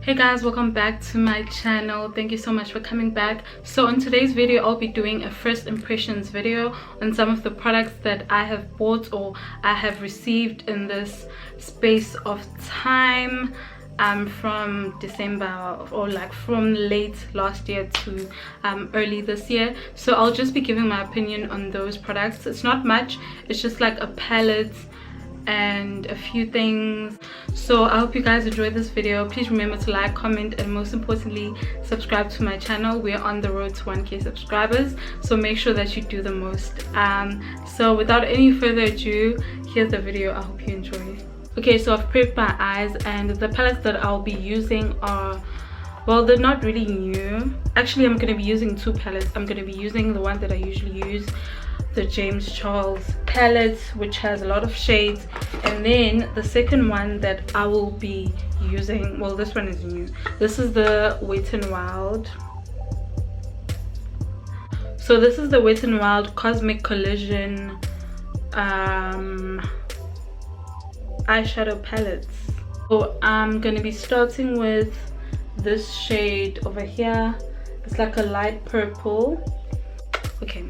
Hey guys, welcome back to my channel. Thank you so much for coming back. So in today's video I'll be doing a first impressions video on some of the products that I have bought or I have received in this space of time, from December or like from late last year to early this year. So I'll just be giving my opinion on those products. It's not much, it's just like a palette and a few things. So I hope you guys enjoyed this video. Please remember to like, comment, and most importantly subscribe to my channel. We're on the road to 1K subscribers, so make sure that you do the most. So without any further ado, here's the video. I hope you enjoy. Okay, so I've prepped my eyes, and the palettes that I'll be using are, well, they're not really new. Actually, I'm going to be using two palettes. I'm going to be using the one that I usually use, the James Charles palette, which has a lot of shades, and then the second one that I will be using, well, this one is new. This is the Wet n Wild. So this is the Wet n Wild Cosmic Collision eyeshadow palettes. So I'm gonna be starting with this shade over here. It's like a light purple. Okay,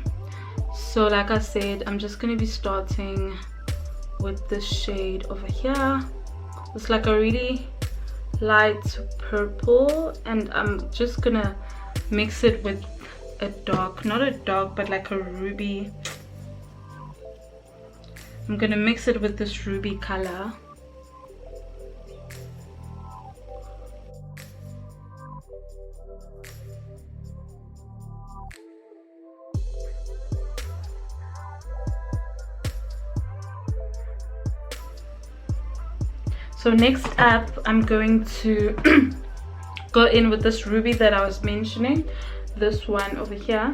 so like I said, I'm just gonna be starting with this shade over here. It's like a really light purple, and I'm just gonna mix it with a dark, not a dark but like a ruby. I'm gonna mix it with this ruby color. So next up, I'm going to go in with this ruby that I was mentioning, this one over here.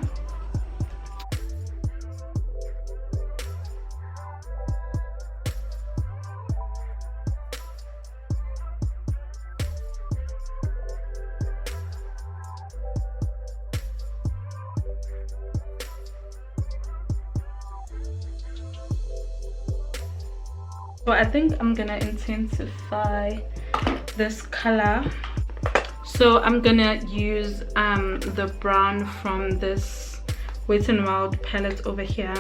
So I think I'm gonna intensify this color. So I'm gonna use the brown from this Wet n Wild palette over here,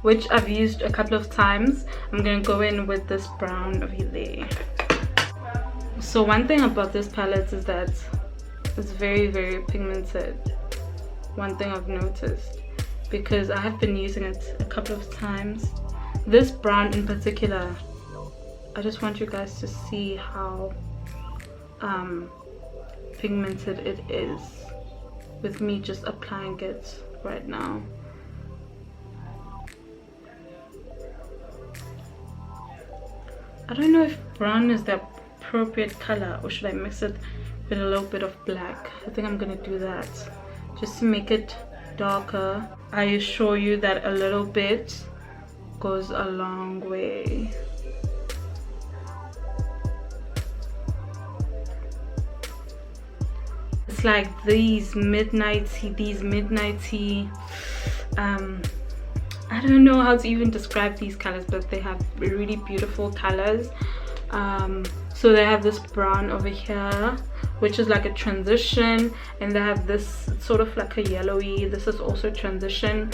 which I've used a couple of times. I'm gonna go in with this brown over there. So one thing about this palette is that it's very, very pigmented. One thing I've noticed, because I have been using it a couple of times. This brown in particular, I just want you guys to see how pigmented it is with me just applying it right now. I don't know if brown is the appropriate color, or should I mix it with a little bit of black. I think I'm gonna do that just to make it darker. I assure you that a little bit goes a long way. It's like these midnighty, I don't know how to even describe these colors, but they have really beautiful colors. So they have this brown over here, which is like a transition, and they have this sort of like a yellowy. This is also transition.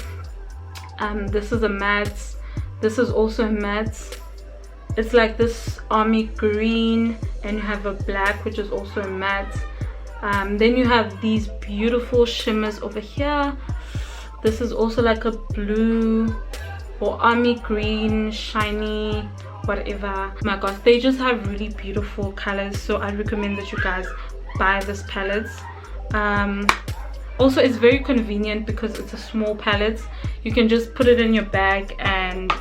This is a matte. This is also a matte. It's like this army green, and you have a black, which is also a matte. Then you have these beautiful shimmers over here. This is also like a blue or army green, shiny, whatever. Oh my gosh, they just have really beautiful colors. So I recommend that you guys buy this palette. Also, it's very convenient because it's a small palette. You can just put it in your bag and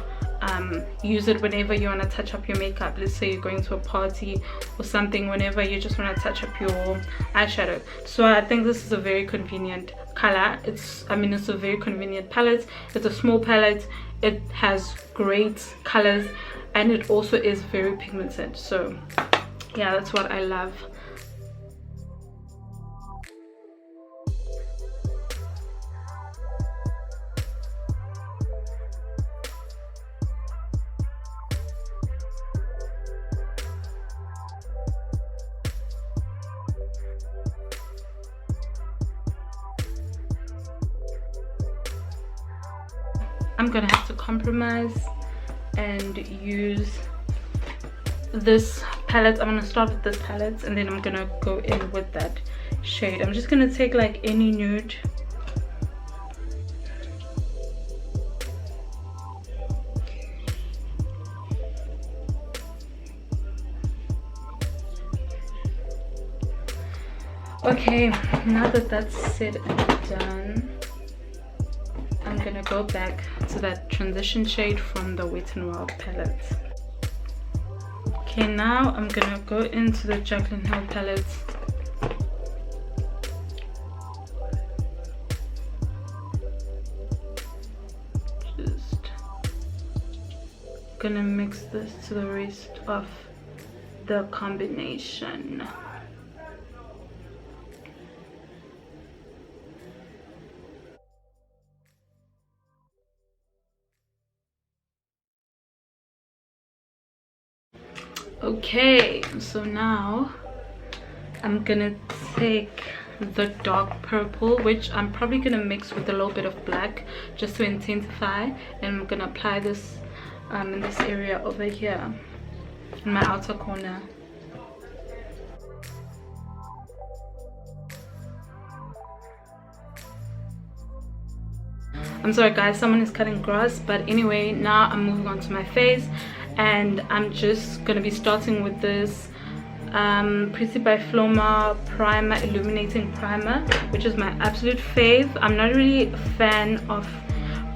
use it whenever you want to touch up your makeup. Let's say you're going to a party or something, whenever you just want to touch up your eyeshadow. So I think this is a very convenient color. It's a very convenient palette. It's a small palette. It has great colors, and it also is very pigmented. So yeah, that's what I love. I'm gonna have to compromise and use this palette. I'm gonna start with this palette and then I'm gonna go in with that shade. I'm just gonna take like any nude. Okay, now that that's said and done, I'm gonna go back to that transition shade from the Wet n Wild palette. Okay, now I'm gonna go into the Jaclyn Hill palette. Just gonna mix this to the rest of the combination. Okay, so now I'm gonna take the dark purple, which I'm probably gonna mix with a little bit of black just to intensify, and I'm gonna apply this in this area over here in my outer corner. I'm sorry guys, someone is cutting grass, but anyway, now I'm moving on to my face, and I'm just gonna be starting with this Pretty by Flomar primer, illuminating primer, which is my absolute fave. I'm not really a fan of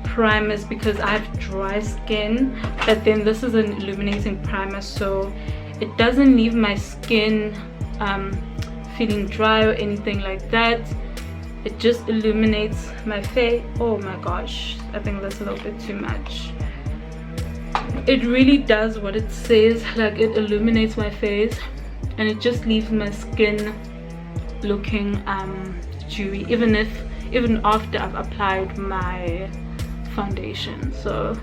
primers because I have dry skin, but then this is an illuminating primer, so it doesn't leave my skin feeling dry or anything like that. It just illuminates my face. Oh my gosh, I think that's a little bit too much. It really does what it says, like it illuminates my face and it just leaves my skin looking dewy, even after I've applied my foundation. So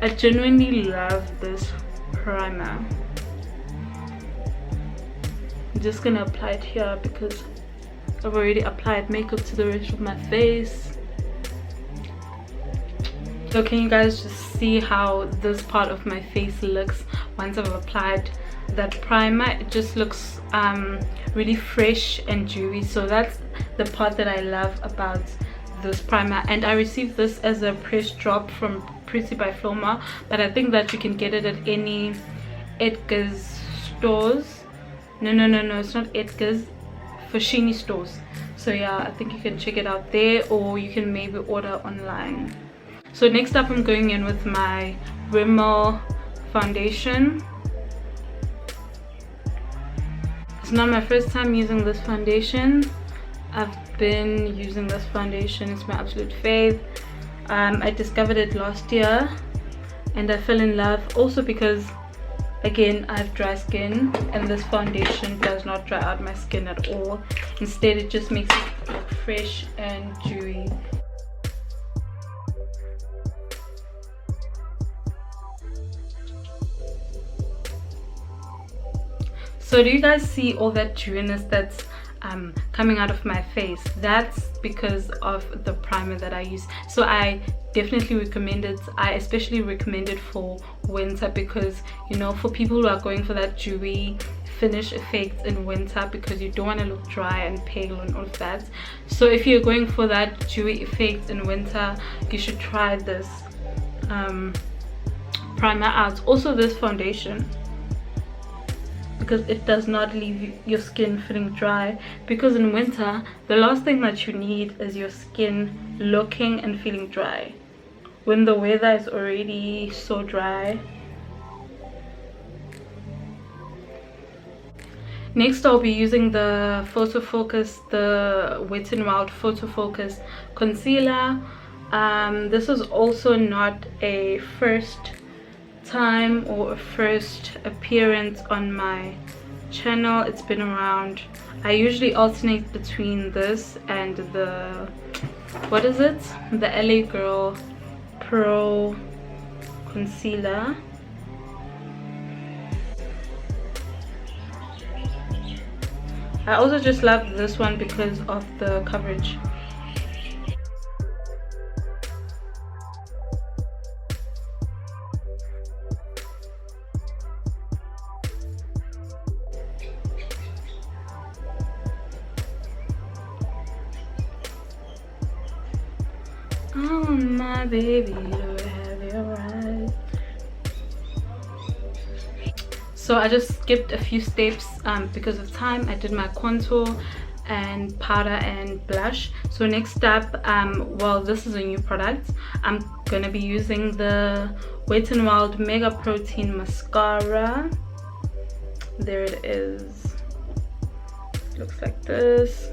I genuinely love this primer. I'm just gonna apply it here because I've already applied makeup to the rest of my face. So can you guys just see how this part of my face looks once I've applied that primer? It just looks really fresh and dewy. So that's the part that I love about this primer, and I received this as a press drop from Pretty by Flomar, but I think that you can get it at any Edgar's stores. No, it's not Edgar's, Foschini stores. So yeah, I think you can check it out there, or you can maybe order online. So next up I'm going in with my Rimmel foundation. It's not my first time using this foundation. I've been using this foundation, it's my absolute fave. I discovered it last year and I fell in love, also because again I have dry skin and this foundation does not dry out my skin at all. Instead it just makes it look fresh and dewy. So do you guys see all that dewiness that's coming out of my face? That's because of the primer that I use. So I definitely recommend it. I especially recommend it for winter because, you know, for people who are going for that dewy finish effect in winter, because you don't want to look dry and pale and all of that. So if you're going for that dewy effect in winter, you should try this primer out. Also this foundation, because it does not leave your skin feeling dry, because in winter the last thing that you need is your skin looking and feeling dry when the weather is already so dry. Next I'll be using the Photo Focus, the Wet n Wild Photo Focus concealer. This is also not a first time or a first appearance on my channel. It's been around. I usually alternate between this and the, what is it, the LA Girl Pro concealer. I also just love this one because of the coverage. my baby, do I have your eyes? So I just skipped a few steps because of time. I did my contour and powder and blush. So next up, well, this is a new product. I'm gonna be using the Wet n Wild Mega Protein Mascara. There it is. Looks like this.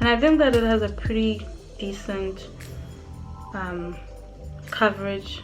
And I think that it has a pretty decent coverage